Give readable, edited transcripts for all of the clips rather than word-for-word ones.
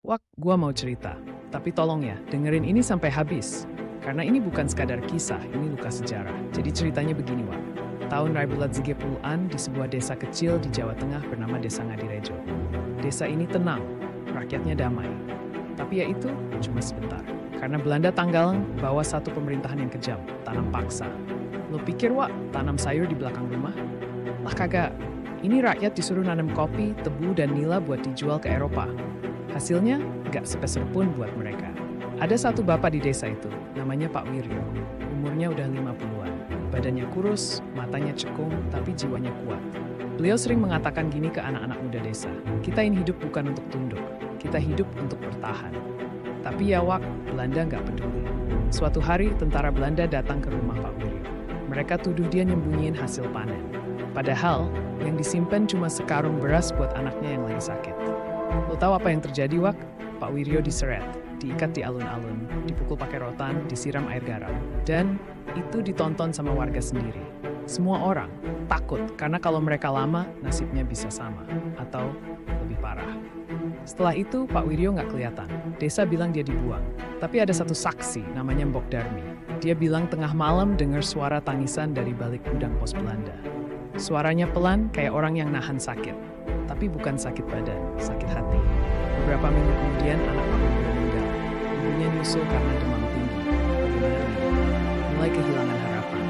Wak, gua mau cerita. Tapi tolong ya, dengerin ini sampai habis. Karena ini bukan sekadar kisah, ini luka sejarah. Jadi ceritanya begini, Wak. Tahun 1830-an di sebuah desa kecil di Jawa Tengah bernama Desa Ngadirejo. Desa ini tenang, rakyatnya damai. Tapi ya itu cuma sebentar. Karena Belanda tanggal bawa satu pemerintahan yang kejam, tanam paksa. Lo pikir, Wak, tanam sayur di belakang rumah? Lah kagak. Ini rakyat disuruh nanam kopi, tebu, dan nila buat dijual ke Eropa. Hasilnya nggak sepeser pun buat mereka. Ada satu bapak di desa itu, namanya Pak Wiryo. Umurnya udah 50-an. Badannya kurus, matanya cekung, tapi jiwanya kuat. Beliau sering mengatakan gini ke anak-anak muda desa, kita ini hidup bukan untuk tunduk, kita hidup untuk bertahan. Tapi ya Wak, Belanda nggak peduli. Suatu hari tentara Belanda datang ke rumah Pak Wiryo. Mereka tuduh dia nyembunyiin hasil panen. Padahal yang disimpan cuma sekarung beras buat anaknya yang lagi sakit. Lo tahu apa yang terjadi, Wak? Pak Wiryo diseret, diikat di alun-alun, dipukul pakai rotan, disiram air garam. Dan itu ditonton sama warga sendiri. Semua orang takut karena kalau mereka lama, nasibnya bisa sama atau lebih parah. Setelah itu, Pak Wiryo nggak kelihatan. Desa bilang dia dibuang. Tapi ada satu saksi, namanya Mbok Darmi. Dia bilang tengah malam dengar suara tangisan dari balik gudang pos Belanda. Suaranya pelan kayak orang yang nahan sakit. Tapi bukan sakit badan, sakit hati. Beberapa minggu kemudian anak Pak Wiryo meninggal. Ibunya nyusul karena demam tinggi. Bagaimana ini? Mulai kehilangan harapan.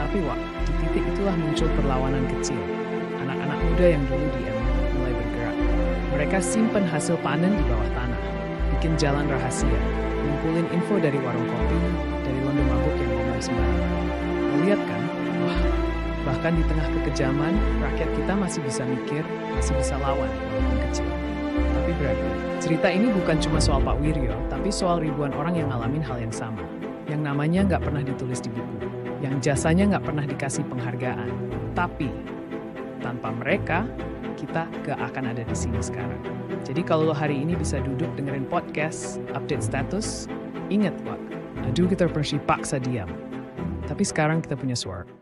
Tapi Wak, di titik itulah muncul perlawanan kecil. Anak-anak muda yang dulu diam mulai bergerak. Mereka simpen hasil panen di bawah tanah. Bikin jalan rahasia. Ngumpulin info dari warung kopi, dari londo mabuk yang ngomong sembarangan. Lihat kan? Wah, bahkan di tengah kekejaman, rakyat kita masih bisa mikir, masih bisa lawan walaupun kecil. Tapi berarti, cerita ini bukan cuma soal Pak Wiryo, tapi soal ribuan orang yang ngalamin hal yang sama. Yang namanya nggak pernah ditulis di buku. Yang jasanya nggak pernah dikasih penghargaan. Tapi, tanpa mereka, kita gak akan ada di sini sekarang. Jadi kalau lo hari ini bisa duduk dengerin podcast, update status, ingat Wak, dulu kita paksa diam. Tapi sekarang kita punya suara.